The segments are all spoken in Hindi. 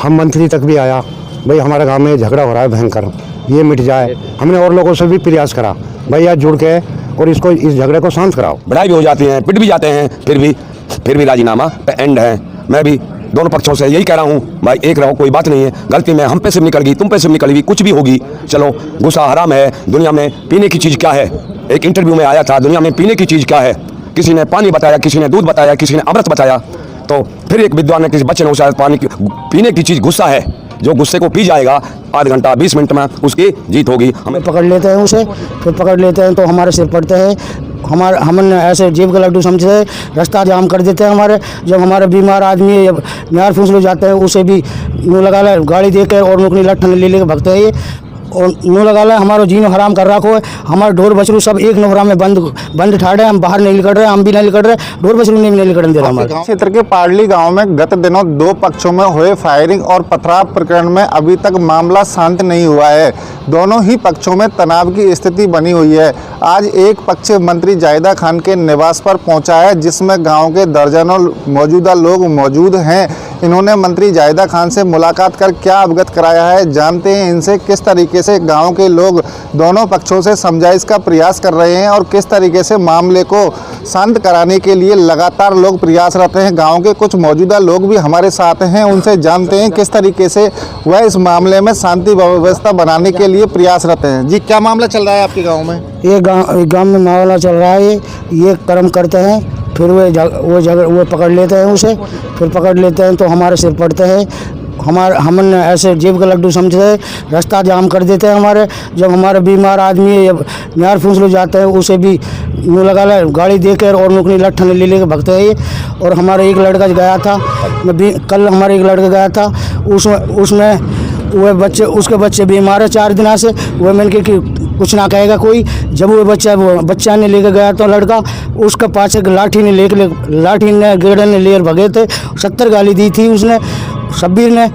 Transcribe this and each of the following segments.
हम मंत्री तक भी आया, भाई हमारे गांव में झगड़ा हो रहा है भयंकर, ये मिट जाए। हमने और लोगों से भी प्रयास करा, भाई यार जुड़ के और इसको इस झगड़े को शांत कराओ। बढ़ाई भी हो जाती है, पिट भी जाते हैं, फिर भी राजीनामा पे एंड है। मैं भी दोनों पक्षों से यही कह रहा हूँ, भाई एक रहो, कोई बात नहीं है। गलती में हम पे से निकल गई, तुम पे से निकल गई, कुछ भी होगी, चलो गुस्सा हराम है। दुनिया में पीने की चीज़ क्या है? एक इंटरव्यू में आया था, दुनिया में पीने की चीज़ क्या है? किसी ने पानी बताया, किसी ने दूध बताया, किसी ने अमृत बताया। तो फिर एक विद्वान ने, किसी बच्चे ने शायद पानी की पीने की चीज़ गुस्सा है, जो गुस्से को पी जाएगा आध घंटा 20 मिनट में उसकी जीत होगी। हमें पकड़ लेते हैं उसे, फिर पकड़ लेते हैं तो हमारे सिर पड़ते हैं, हमने ऐसे जेब का लड्डू समझे रास्ता जाम कर देते हैं हमारे। जब हमारे बीमार आदमी नार फूस लो जाते हैं, उसे भी मुँह लगा ले गाड़ी देकर और नुकनी लट्ठन ले लेकर भगते हैं ये, और मुँह लगा ले हमारा जीनो हराम कर रखो है। हमारे ढोर बछरू सब एक नोहरा में बंद ठाड़े, हम बाहर नहीं निकल रहे, हम भी नहीं निकल रहे, ढोर बछरू नहीं निकलने दे रहा। हमारे क्षेत्र के पाडली गांव में गत दिनों दो पक्षों में हुए फायरिंग और पथराव प्रकरण में अभी तक मामला शांत नहीं हुआ है। दोनों ही पक्षों में तनाव की स्थिति बनी हुई है। आज एक पक्ष मंत्री जायदा खान के निवास पर पहुंचा है, जिसमें गांव के दर्जनों मौजूदा लोग मौजूद हैं। इन्होंने मंत्री जायदा खान से मुलाकात कर क्या अवगत कराया है, जानते हैं इनसे किस तरीके से गांव के लोग दोनों पक्षों से समझाइश का प्रयास कर रहे हैं और किस तरीके से मामले को शांत कराने के लिए लगातार लोग प्रयासरत हैं। गांव के कुछ मौजूदा लोग भी हमारे साथ हैं, उनसे जानते हैं किस तरीके से वह इस मामले में शांति व्यवस्था बनाने के लिए प्रयासरत हैं। जी, क्या मामला चल रहा है आपके गाँव में? ये गाँव में मामला चल रहा है, ये कर्म करते हैं, फिर वो पकड़ लेते हैं उसे, फिर पकड़ लेते हैं तो हमारे सिर पड़ते हैं। हमने ऐसे जेब का लड्डू समझे रास्ता जाम कर देते हैं हमारे। जब हमारे बीमार आदमी नार फूस लो जाते हैं, उसे भी मुँह लगा ले गाड़ी देकर और नुकनी लट्ठन ले लेकर भगते हैं ये। और हमारा एक लड़का गया था, कल हमारा एक लड़का गया था, उसमें वह उसके बच्चे बीमार है 4 दिन से। वह मैंने कि कुछ ना कहेगा कोई। जब वो बच्चा ने लेकर गया तो लड़का, उसके पास एक लाठी ने गेड़े ने लेकर भगे थे। 70 गाली दी थी उसने, शब्बीर ने,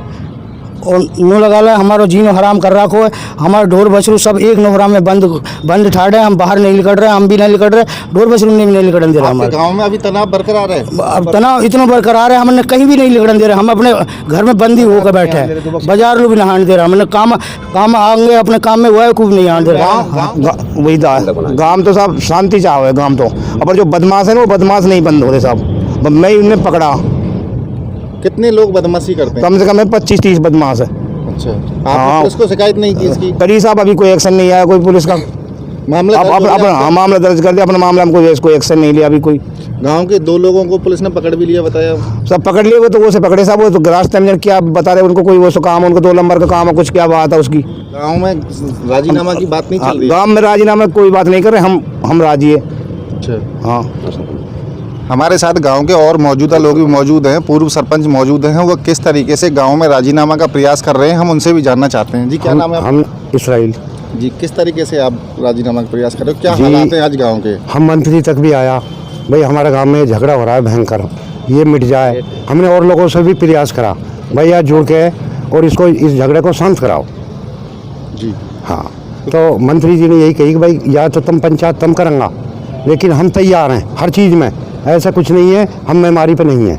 और मुँह लगा ले हमारा जीनो हराम कर रखो है। हमारे ढोर बछरू सब एक नोहरा में बंद ठाड़े, हम बाहर नहीं निकल रहे, हम भी नहीं निकल रहे, ढोर बछरू नहीं निकलने दे रहा। हमारे गांव में अभी तनाव बरकरार है? अब तनाव इतना बरकरार है, हमने कहीं भी नहीं निकलने दे रहे। हम अपने घर में बंदी होकर बैठे हैं, बाजार लोग भी नहाने दे रहा। हमने काम आएंगे अपने काम में, वह खूब नहीं आने दे रहा। वही गाँव तो साहब शांति चाहो है गाँव तो, अब जो बदमाश है ना वो बदमाश नहीं बंद हो रहे साहब। मैं उन्हें पकड़ा। कितने लोग बदमाशी करते हैं? कम से कम 25-30 बदमाश है। अच्छा, आपने पुलिस को शिकायत नहीं की इसकी? करी साहब, अभी कोई एक्शन नहीं आया कोई पुलिस का। मामला मामला दर्ज कर दिया, अपने मामला में कोई एक्शन नहीं लिया अभी कोई। गांव के 2 लोगों को पुलिस ने पकड़ भी लिया, बताया सब पकड़ लिए। वो तो वो से पकड़े साहब, वो तो रास्ते में क्या बता रहे उनको, कोई वो सो काम, उनको 2 नंबर का काम है, कुछ क्या बात है उसकी। गांव में राजीनामा की बात नहीं चल रही? गाँव में राजीनामा कोई बात नहीं कर रहे, हम राजी है। अच्छा, हाँ। हमारे साथ गांव के और मौजूदा लोग भी मौजूद हैं, पूर्व सरपंच मौजूद हैं। वो किस तरीके से गांव में राजीनामा का प्रयास कर रहे हैं, हम उनसे भी जानना चाहते हैं। जी, क्या नाम है? हम इसराइल। जी, किस तरीके से आप राजीनामा का प्रयास कर रहे हो, क्या हालात हैं आज गांव के? हम मंत्री तक भी आया, भाई हमारे गांव में झगड़ा हो रहा है भयंकर, ये मिट जाए। हमने और लोगों से भी प्रयास करा, भाई यार जुड़ के और इसको इस झगड़े को शांत कराओ। जी हाँ, तो मंत्री जी ने यही कही कि भाई या तो तुम पंचायत तुम करेंगे, लेकिन हम तैयार हैं हर चीज़ में, ऐसा कुछ नहीं है हम बीमारी पे नहीं है।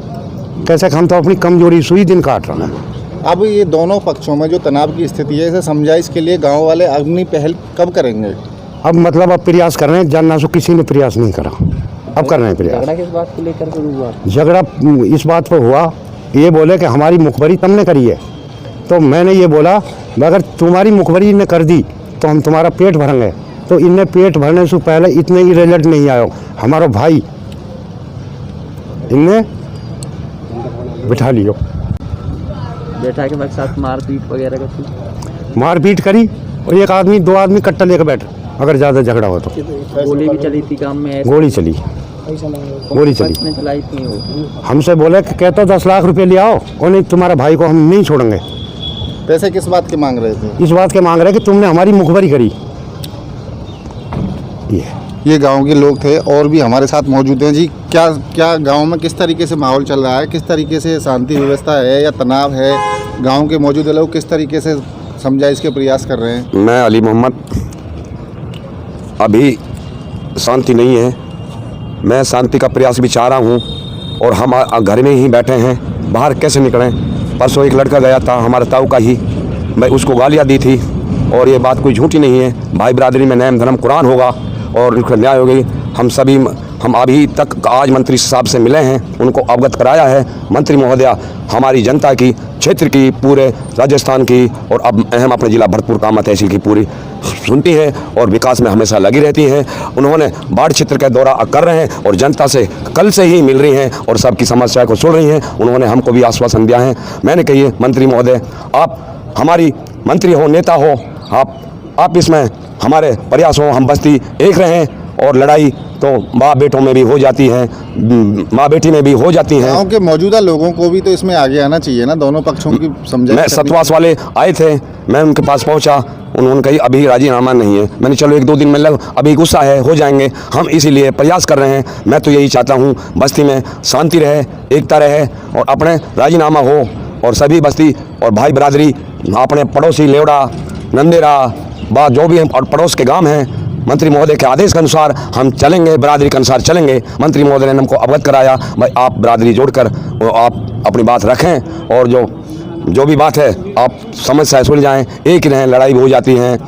कैसे हम तो अपनी कमजोरी सुई दिन काट रहे हैं। अब ये दोनों पक्षों में जो तनाव की स्थिति है, इसे समझाइश के लिए गांव वाले अपनी पहल कब करेंगे? अब मतलब अब प्रयास कर रहे हैं, जानना सो किसी ने प्रयास नहीं करा, अब कर रहे हैं प्रयास। झगड़ा किस बात को लेकर हुआ? झगड़ा इस बात पर हुआ, ये बोले कि हमारी मुखबरी तुमने करी है। तो मैंने ये बोला अगर तुम्हारी मुखबरी ने कर दी तो हम तुम्हारा पेट भरेंगे। तो इनने पेट भरने से पहले इतने ही रिजल्ट नहीं आयो। हमारा भाई इनने बिठा लियो, बैठा के बाद साथ मारपीट वगैरह करती? मारपीट करी और 1 आदमी 2 आदमी कट्टा लेकर बैठ, अगर ज़्यादा झगड़ा हो तो। गोली भी चली थी काम में? गोली चली। किसने चलाई थी वो? हमसे बोले कि कहते 10 लाख रुपए ले आओ, और नहीं तुम्हारा भाई को हम नहीं छोड़ेंगे। पैसे किस बात के मांग रहे थे? इस बात के मांग रहे कि तुमने हमारी मुखबरी करी। ये गांव के लोग थे और भी हमारे साथ मौजूद हैं। जी, क्या गांव में किस तरीके से माहौल चल रहा है, किस तरीके से शांति व्यवस्था है या तनाव है? गांव के मौजूदा लोग किस तरीके से समझाइश के प्रयास कर रहे हैं? मैं अली मोहम्मद, अभी शांति नहीं है, मैं शांति का प्रयास भी चाह रहा हूँ और हम घर में ही बैठे हैं, बाहर कैसे निकलें? परसों एक लड़का गया था हमारे ताऊ का ही, मैं उसको गालियाँ दी थी और ये बात कोई झूठी नहीं है। भाई बिरादरी में नेम धर्म कुरान होगा और उनका न्याय होगी। हम अभी तक आज मंत्री साहब से मिले हैं, उनको अवगत कराया है। मंत्री महोदया हमारी जनता की, क्षेत्र की, पूरे राजस्थान की और अब अहम अपने जिला भरतपुर कामा तहसील की पूरी सुनती हैं और विकास में हमेशा लगी रहती हैं। उन्होंने बाढ़ क्षेत्र का दौरा कर रहे हैं और जनता से कल से ही मिल रही हैं और सबकी समस्या को सुन रही हैं। उन्होंने हमको भी आश्वासन दिया है। मैंने कही मंत्री महोदय, आप हमारी मंत्री हो, नेता हो, आप इसमें हमारे प्रयास हो, हम बस्ती एक रहें और लड़ाई तो माँ बेटों में भी हो जाती है, माँ बेटी में भी हो जाती है। गांव के मौजूदा लोगों को भी तो इसमें आगे आना चाहिए ना, दोनों पक्षों की समझाइश। मैं सतवास वाले आए थे, मैं उनके पास पहुंचा, उन्होंने कही अभी राजीनामा नहीं है। मैंने चलो 1-2 दिन में लग, अभी गुस्सा है, हो जाएंगे, हम इसीलिए प्रयास कर रहे हैं। मैं तो यही चाहता हूँ बस्ती में शांति रहे, एकता रहे और अपने राजीनामा हो और सभी बस्ती और भाई बिरादरी अपने पड़ोसी लेवड़ा, नंदेरा, बात जो भी हैं और पड़ोस के गांव हैं, मंत्री महोदय के आदेश के अनुसार हम चलेंगे, बिरादरी के अनुसार चलेंगे। मंत्री महोदय ने हमको अवगत कराया, भाई आप बिरादरी जोड़कर आप अपनी बात रखें और जो भी बात है आप समस्या सुल जाएं, एक ही रहें। लड़ाई भी हो जाती है,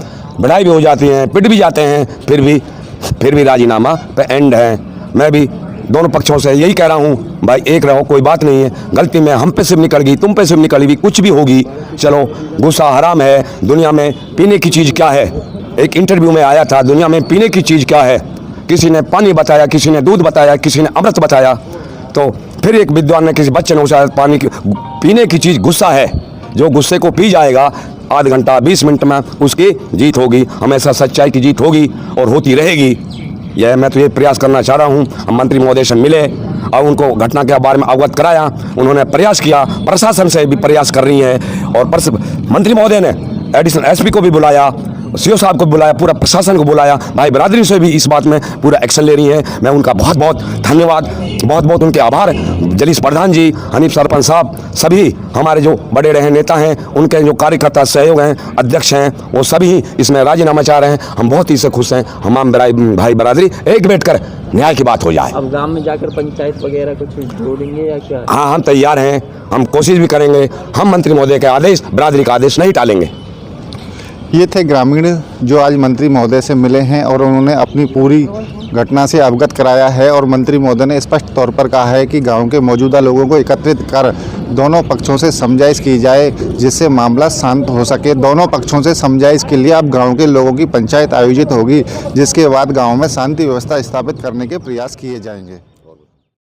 बढ़ाई भी हो जाती है, पिट भी जाते हैं, फिर भी राजीनामा पे एंड है। मैं भी दोनों पक्षों से यही कह रहा हूँ, भाई एक रहो, कोई बात नहीं है। गलती में हम पे सिर्फ निकल गई, तुम पे सिर्फ निकल गई, कुछ भी होगी, चलो गुस्सा हराम है। दुनिया में पीने की चीज़ क्या है? एक इंटरव्यू में आया था, दुनिया में पीने की चीज़ क्या है? किसी ने पानी बताया, किसी ने दूध बताया, किसी ने अमृत बताया। तो फिर एक विद्वान ने, किसी बच्चे ने उसे पीने की चीज़ गुस्सा है। जो गुस्से को पी जाएगा आध घंटा 20 मिनट में उसकी जीत होगी। हमेशा सच्चाई की जीत होगी और होती रहेगी। यह मैं तो ये प्रयास करना चाह रहा हूँ। हम मंत्री महोदय से मिले और उनको घटना के बारे में अवगत कराया, उन्होंने प्रयास किया, प्रशासन से भी प्रयास कर रही है और मंत्री महोदय ने एडिशनल एसपी को भी बुलाया, सीओ साहब को बुलाया, पूरा प्रशासन को बुलाया। भाई बिरादरी से भी इस बात में पूरा एक्शन ले रही है। मैं उनका बहुत बहुत धन्यवाद, बहुत बहुत उनके आभार। जलीस प्रधान जी, हनीफ सरपंच साहब, सभी हमारे जो बड़े रहे नेता हैं, उनके जो कार्यकर्ता सहयोग हैं, अध्यक्ष हैं, वो सभी इसमें राजीनामा चाह रहे हैं। हम बहुत ही से खुश हैं। हम भाई बिरादरी एक बैठकर न्याय की बात हो जाए। अब गांव में जाकर पंचायत वगैरह कुछ जोड़ेंगे या क्या? हाँ, हम तैयार हैं, हम कोशिश भी करेंगे। हम मंत्री महोदय के आदेश, बिरादरी का आदेश नहीं टालेंगे। ये थे ग्रामीण जो आज मंत्री महोदय से मिले हैं और उन्होंने अपनी पूरी घटना से अवगत कराया है। और मंत्री महोदय ने स्पष्ट तौर पर कहा है कि गांव के मौजूदा लोगों को एकत्रित कर दोनों पक्षों से समझाइश की जाए, जिससे मामला शांत हो सके। दोनों पक्षों से समझाइश के लिए अब गांव के लोगों की पंचायत आयोजित होगी, जिसके बाद गांव में शांति व्यवस्था स्थापित करने के प्रयास किए जाएंगे।